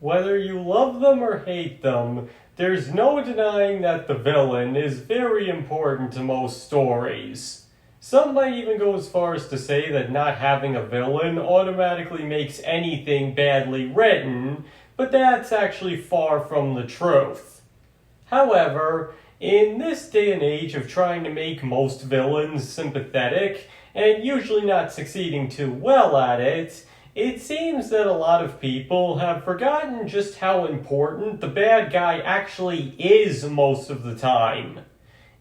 Whether you love them or hate them, there's no denying that the villain is very important to most stories. Some might even go as far as to say that not having a villain automatically makes anything badly written, but that's actually far from the truth. However, in this day and age of trying to make most villains sympathetic, and usually not succeeding too well at it, it seems that a lot of people have forgotten just how important the bad guy actually is most of the time.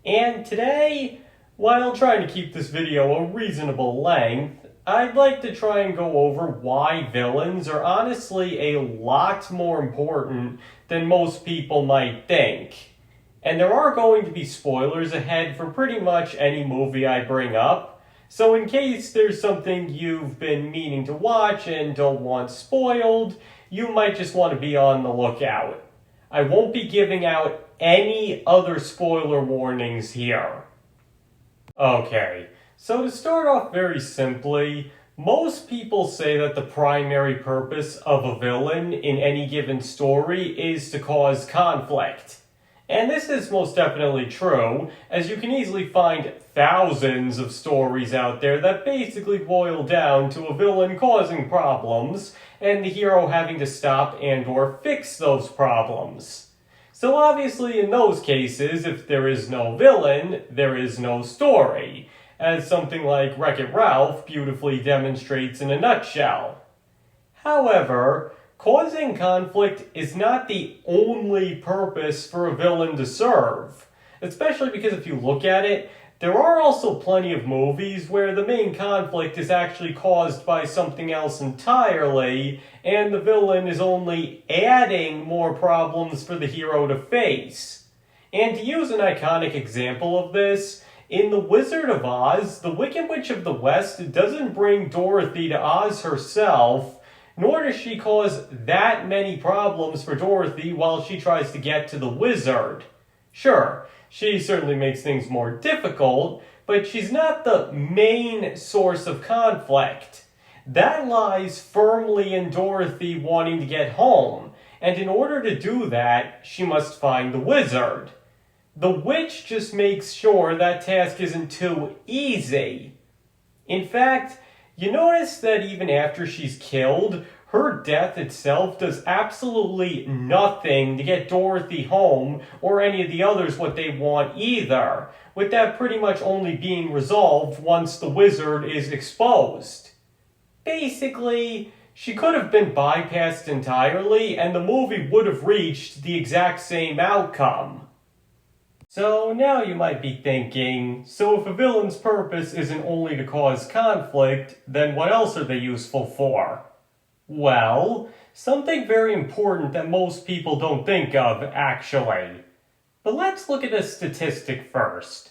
And today, while trying to keep this video a reasonable length, I'd like to try and go over why villains are honestly a lot more important than most people might think. And there are going to be spoilers ahead for pretty much any movie I bring up, so in case there's something you've been meaning to watch and don't want spoiled, you might just want to be on the lookout. I won't be giving out any other spoiler warnings here. Okay, so to start off very simply, most people say that the primary purpose of a villain in any given story is to cause conflict. And this is most definitely true, as you can easily find thousands of stories out there that basically boil down to a villain causing problems, and the hero having to stop and or fix those problems. So obviously in those cases, if there is no villain, there is no story, as something like Wreck-It Ralph beautifully demonstrates in a nutshell. However, causing conflict is not the only purpose for a villain to serve, especially because if you look at it, there are also plenty of movies where the main conflict is actually caused by something else entirely, and the villain is only adding more problems for the hero to face. And to use an iconic example of this, in The Wizard of Oz, the Wicked Witch of the West doesn't bring Dorothy to Oz herself, nor does she cause that many problems for Dorothy while she tries to get to the wizard. Sure, she certainly makes things more difficult, but she's not the main source of conflict. That lies firmly in Dorothy wanting to get home, and in order to do that, she must find the wizard. The witch just makes sure that task isn't too easy. In fact, you notice that even after she's killed, her death itself does absolutely nothing to get Dorothy home or any of the others what they want either, with that pretty much only being resolved once the wizard is exposed. Basically, she could have been bypassed entirely and the movie would have reached the exact same outcome. So now you might be thinking, so if a villain's purpose isn't only to cause conflict, then what else are they useful for? Well, something very important that most people don't think of, actually. But let's look at a statistic first.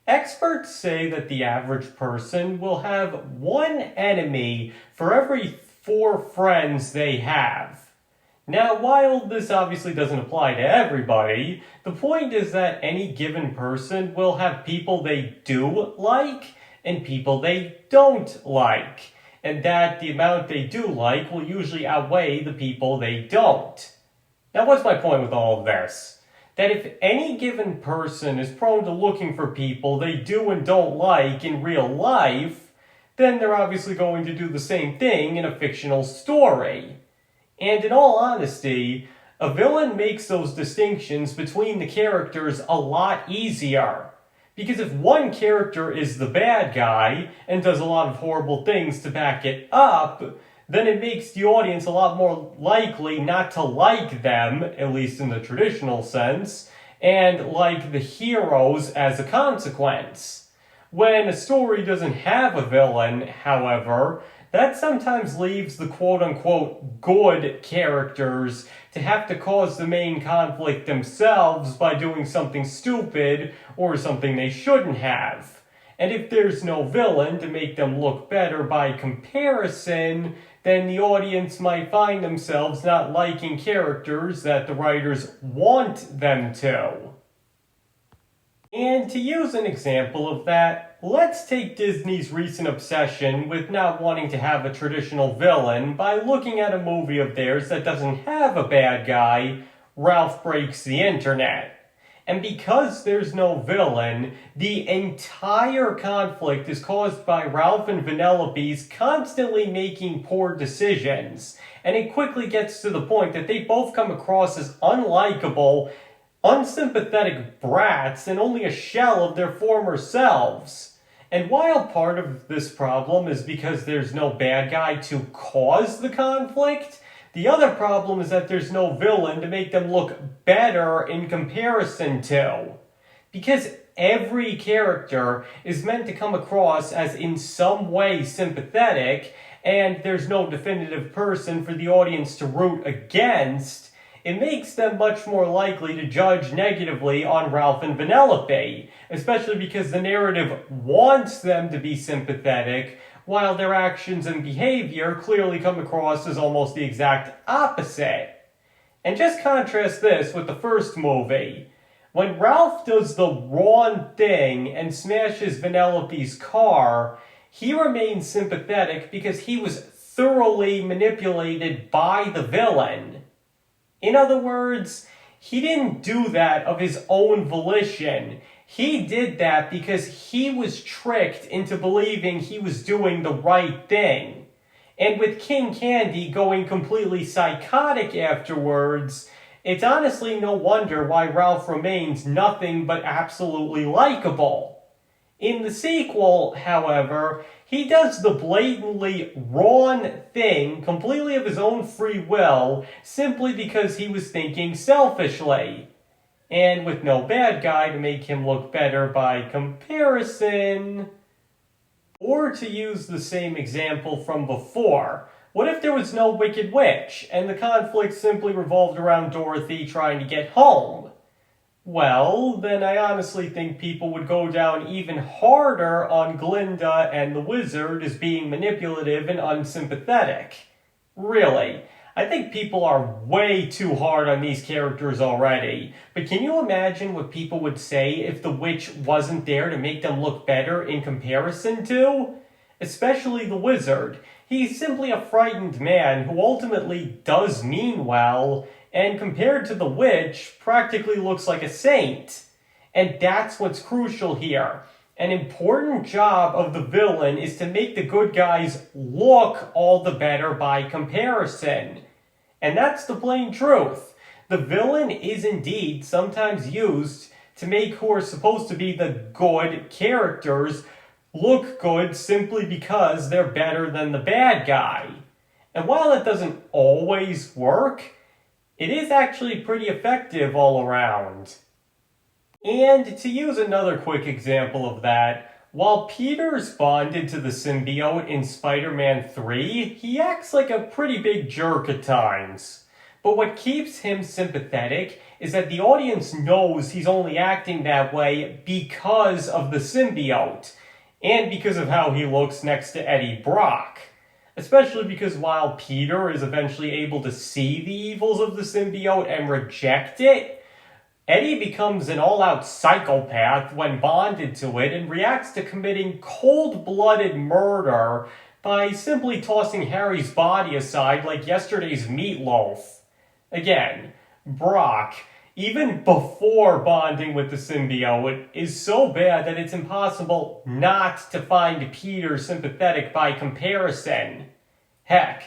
Experts say that the average person will have one enemy for every 4 friends they have. Now, while this obviously doesn't apply to everybody, the point is that any given person will have people they do like and people they don't like, and that the amount they do like will usually outweigh the people they don't. Now, what's my point with all of this? That if any given person is prone to looking for people they do and don't like in real life, then they're obviously going to do the same thing in a fictional story. And in all honesty, a villain makes those distinctions between the characters a lot easier. Because if one character is the bad guy and does a lot of horrible things to back it up, then it makes the audience a lot more likely not to like them, at least in the traditional sense, and like the heroes as a consequence. When a story doesn't have a villain, however, that sometimes leaves the quote-unquote good characters to have to cause the main conflict themselves by doing something stupid or something they shouldn't have. And if there's no villain to make them look better by comparison, then the audience might find themselves not liking characters that the writers want them to. And to use an example of that, let's take Disney's recent obsession with not wanting to have a traditional villain by looking at a movie of theirs that doesn't have a bad guy, Ralph Breaks the Internet. And because there's no villain, the entire conflict is caused by Ralph and Vanellope's constantly making poor decisions. And it quickly gets to the point that they both come across as unlikable, unsympathetic brats and only a shell of their former selves. And while part of this problem is because there's no bad guy to cause the conflict, the other problem is that there's no villain to make them look better in comparison to. Because every character is meant to come across as in some way sympathetic, and there's no definitive person for the audience to root against, it makes them much more likely to judge negatively on Ralph and Vanellope, especially because the narrative wants them to be sympathetic, while their actions and behavior clearly come across as almost the exact opposite. And just contrast this with the first movie. When Ralph does the wrong thing and smashes Vanellope's car, he remains sympathetic because he was thoroughly manipulated by the villain. In other words, he didn't do that of his own volition. He did that because he was tricked into believing he was doing the right thing. And with King Candy going completely psychotic afterwards, it's honestly no wonder why Ralph remains nothing but absolutely likable. In the sequel, however, he does the blatantly wrong thing completely of his own free will simply because he was thinking selfishly. And with no bad guy to make him look better by comparison. Or to use the same example from before, what if there was no Wicked Witch and the conflict simply revolved around Dorothy trying to get home? Well, then I honestly think people would go down even harder on Glinda and the Wizard as being manipulative and unsympathetic. Really, I think people are way too hard on these characters already. But can you imagine what people would say if the witch wasn't there to make them look better in comparison to? Especially the Wizard. He's simply a frightened man who ultimately does mean well, and compared to the witch, practically looks like a saint. And that's what's crucial here. An important job of the villain is to make the good guys look all the better by comparison. And that's the plain truth. The villain is indeed sometimes used to make who are supposed to be the good characters look good simply because they're better than the bad guy. And while it doesn't always work, it is actually pretty effective all around. And to use another quick example of that, while Peter's bonded to the symbiote in Spider-Man 3, he acts like a pretty big jerk at times. But what keeps him sympathetic is that the audience knows he's only acting that way because of the symbiote, and because of how he looks next to Eddie Brock. Especially because while Peter is eventually able to see the evils of the symbiote and reject it, Eddie becomes an all-out psychopath when bonded to it and reacts to committing cold-blooded murder by simply tossing Harry's body aside like yesterday's meatloaf. Again, Brock, even before bonding with the symbiote, is so bad that it's impossible not to find Peter sympathetic by comparison. Heck,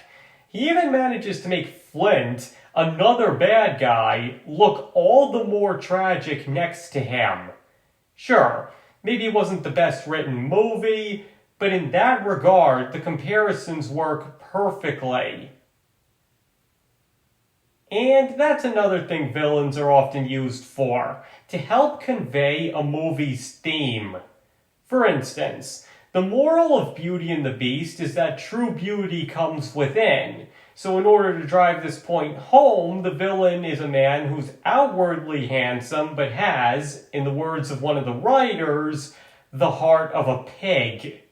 he even manages to make Flint, another bad guy, look all the more tragic next to him. Sure, maybe it wasn't the best written movie, but in that regard, the comparisons work perfectly. And that's another thing villains are often used for, to help convey a movie's theme. For instance, the moral of Beauty and the Beast is that true beauty comes within. So in order to drive this point home, the villain is a man who's outwardly handsome, but has, in the words of one of the writers, the heart of a pig.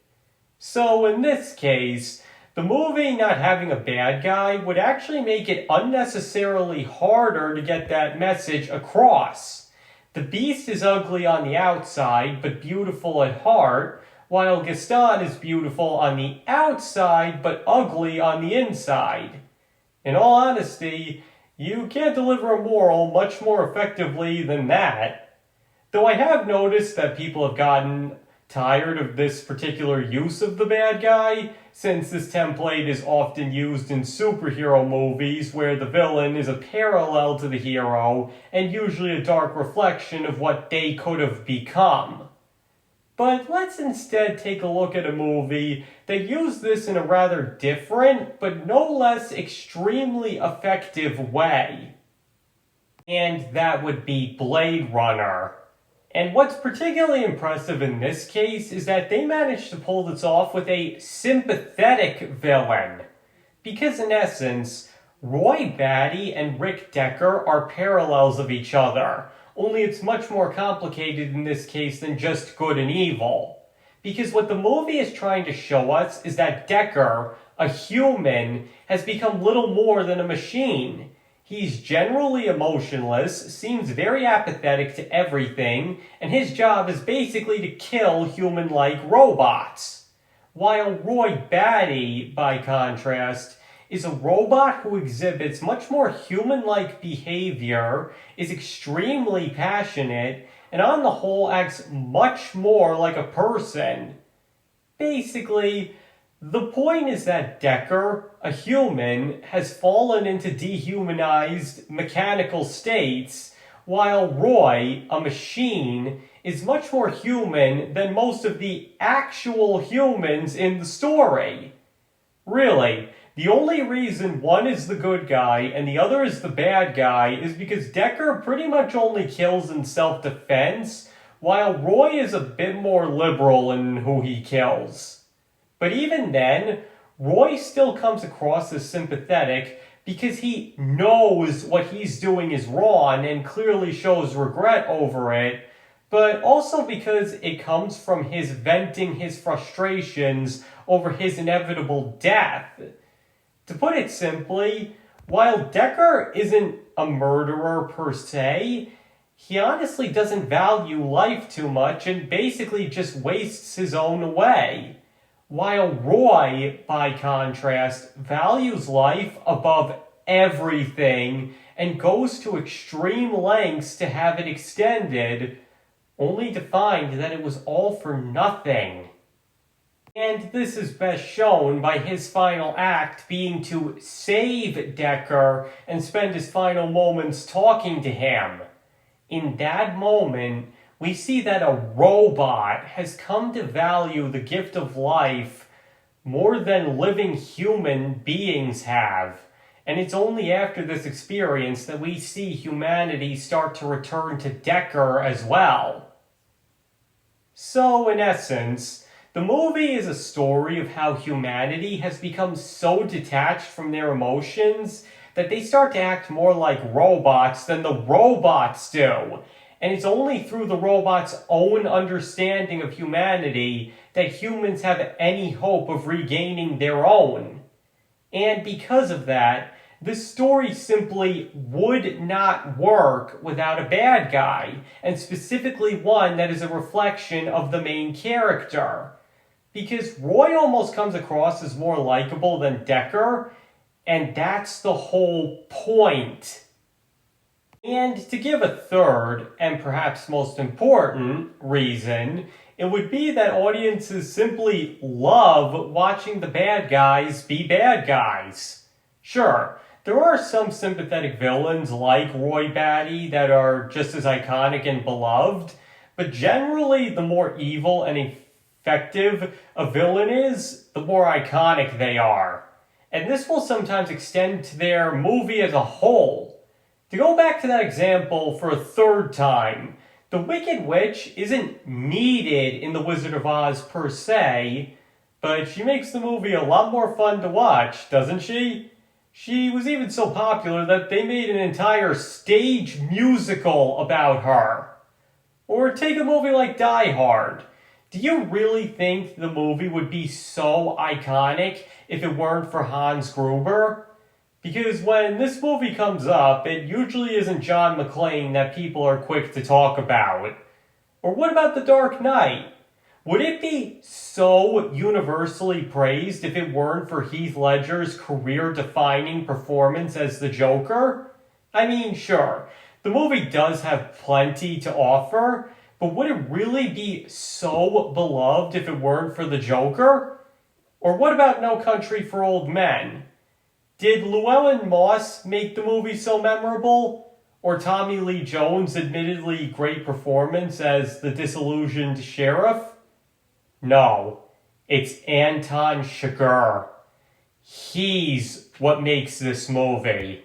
So in this case, the movie not having a bad guy would actually make it unnecessarily harder to get that message across. The Beast is ugly on the outside, but beautiful at heart, while Gaston is beautiful on the outside, but ugly on the inside. In all honesty, you can't deliver a moral much more effectively than that. Though I have noticed that people have gotten tired of this particular use of the bad guy, since this template is often used in superhero movies where the villain is a parallel to the hero and usually a dark reflection of what they could have become. But let's instead take a look at a movie that used this in a rather different, but no less extremely effective way. And that would be Blade Runner. And what's particularly impressive in this case is that they managed to pull this off with a sympathetic villain. Because in essence, Roy Batty and Rick Decker are parallels of each other, only it's much more complicated in this case than just good and evil. Because what the movie is trying to show us is that Decker, a human, has become little more than a machine. He's generally emotionless, seems very apathetic to everything, and his job is basically to kill human-like robots. While Roy Batty, by contrast, is a robot who exhibits much more human-like behavior, is extremely passionate, and on the whole acts much more like a person. Basically, the point is that Decker, a human, has fallen into dehumanized mechanical states, while Roy, a machine, is much more human than most of the actual humans in the story. Really, the only reason one is the good guy and the other is the bad guy is because Decker pretty much only kills in self-defense, while Roy is a bit more liberal in who he kills. But even then, Roy still comes across as sympathetic because he knows what he's doing is wrong and clearly shows regret over it, but also because it comes from his venting his frustrations over his inevitable death. To put it simply, while Decker isn't a murderer per se, he honestly doesn't value life too much and basically just wastes his own away. While Roy, by contrast, values life above everything and goes to extreme lengths to have it extended, only to find that it was all for nothing. And this is best shown by his final act being to save Decker and spend his final moments talking to him. In that moment, we see that a robot has come to value the gift of life more than living human beings have. And it's only after this experience that we see humanity start to return to Decker as well. So, in essence, the movie is a story of how humanity has become so detached from their emotions that they start to act more like robots than the robots do. And it's only through the robot's own understanding of humanity that humans have any hope of regaining their own. And because of that, this story simply would not work without a bad guy, and specifically one that is a reflection of the main character. Because Roy almost comes across as more likable than Decker, and that's the whole point. And to give a third, and perhaps most important, reason, it would be that audiences simply love watching the bad guys be bad guys. Sure, there are some sympathetic villains like Roy Batty that are just as iconic and beloved, but generally the more evil and effective a villain is, the more iconic they are. And this will sometimes extend to their movie as a whole. To go back to that example for a third time, the Wicked Witch isn't needed in The Wizard of Oz per se, but she makes the movie a lot more fun to watch, doesn't she? She was even so popular that they made an entire stage musical about her. Or take a movie like Die Hard. Do you really think the movie would be so iconic if it weren't for Hans Gruber? Because when this movie comes up, it usually isn't John McClane that people are quick to talk about. Or what about The Dark Knight? Would it be so universally praised if it weren't for Heath Ledger's career-defining performance as the Joker? I mean, sure, the movie does have plenty to offer, but would it really be so beloved if it weren't for the Joker? Or what about No Country for Old Men? Did Llewellyn Moss make the movie so memorable? Or Tommy Lee Jones' admittedly great performance as the disillusioned sheriff? No, it's Anton Chigurh. He's what makes this movie.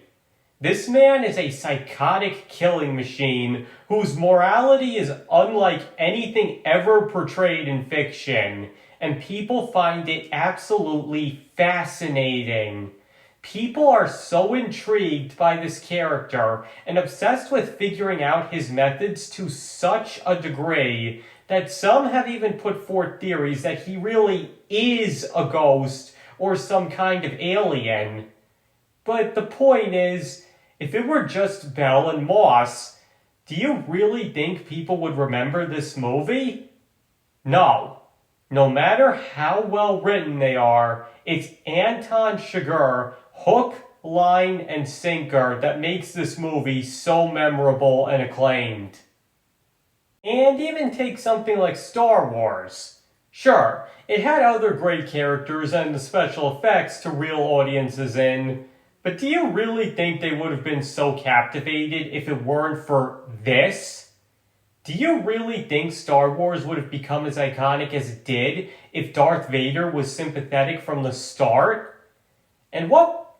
This man is a psychotic killing machine whose morality is unlike anything ever portrayed in fiction, and people find it absolutely fascinating. People are so intrigued by this character and obsessed with figuring out his methods to such a degree that some have even put forth theories that he really is a ghost or some kind of alien. But the point is, if it were just Bell and Moss, do you really think people would remember this movie? No. No matter how well written they are, it's Anton Chigurh, hook, line, and sinker that makes this movie so memorable and acclaimed. And even take something like Star Wars. Sure, it had other great characters and the special effects to reel audiences in, but do you really think they would have been so captivated if it weren't for this? Do you really think Star Wars would have become as iconic as it did if Darth Vader was sympathetic from the start? And what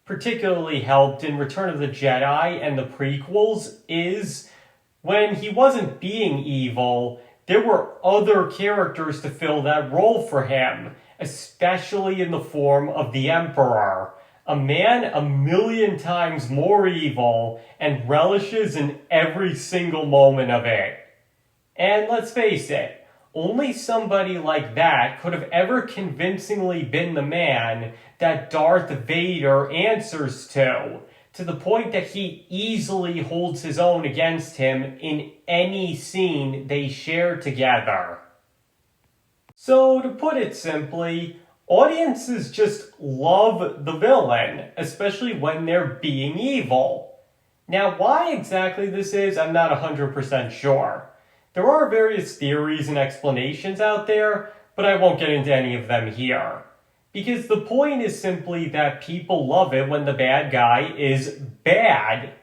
particularly helped in Return of the Jedi and the prequels is when he wasn't being evil, there were other characters to fill that role for him, especially in the form of the Emperor. A man 1,000,000 times more evil and relishes in every single moment of it. And let's face it, only somebody like that could have ever convincingly been the man that Darth Vader answers to the point that he easily holds his own against him in any scene they share together. So, to put it simply, audiences just love the villain, especially when they're being evil. Now, why exactly this is, I'm not 100% sure. There are various theories and explanations out there, but I won't get into any of them here. Because the point is simply that people love it when the bad guy is bad.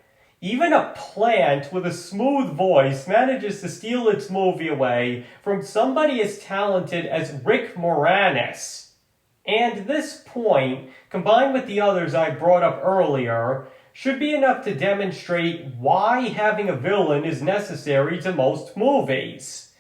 Even a plant with a smooth voice manages to steal its movie away from somebody as talented as Rick Moranis. And this point, combined with the others I brought up earlier, should be enough to demonstrate why having a villain is necessary to most movies.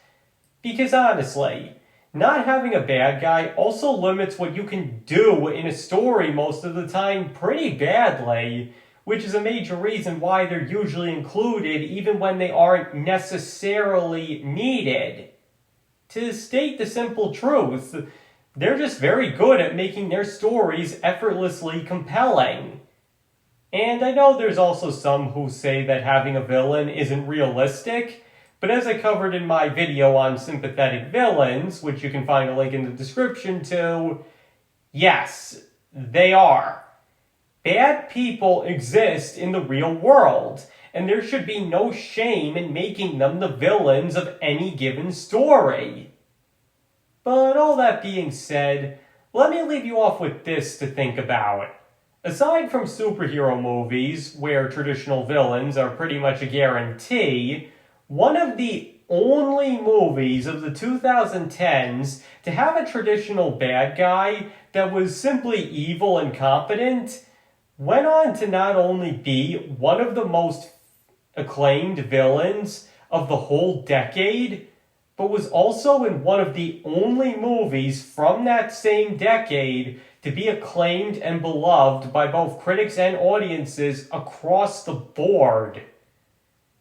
Because honestly, not having a bad guy also limits what you can do in a story most of the time pretty badly, which is a major reason why they're usually included even when they aren't necessarily needed. To state the simple truth, they're just very good at making their stories effortlessly compelling. And I know there's also some who say that having a villain isn't realistic, but as I covered in my video on sympathetic villains, which you can find a link in the description to, yes, they are. Bad people exist in the real world, and there should be no shame in making them the villains of any given story. But all that being said, let me leave you off with this to think about. Aside from superhero movies, where traditional villains are pretty much a guarantee, one of the only movies of the 2010s to have a traditional bad guy that was simply evil and competent went on to not only be one of the most acclaimed villains of the whole decade, but was also in one of the only movies from that same decade to be acclaimed and beloved by both critics and audiences across the board.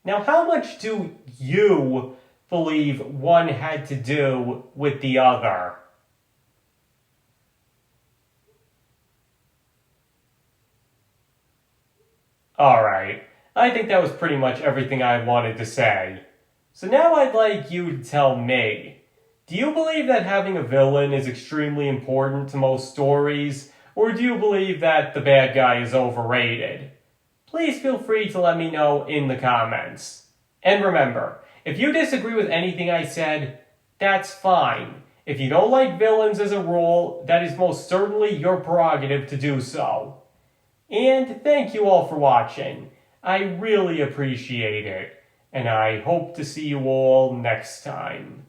Now, how much do you believe one had to do with the other? Alright, I think that was pretty much everything I wanted to say. So now I'd like you to tell me, do you believe that having a villain is extremely important to most stories, or do you believe that the bad guy is overrated? Please feel free to let me know in the comments. And remember, if you disagree with anything I said, that's fine. If you don't like villains as a rule, that is most certainly your prerogative to do so. And thank you all for watching. I really appreciate it, and I hope to see you all next time.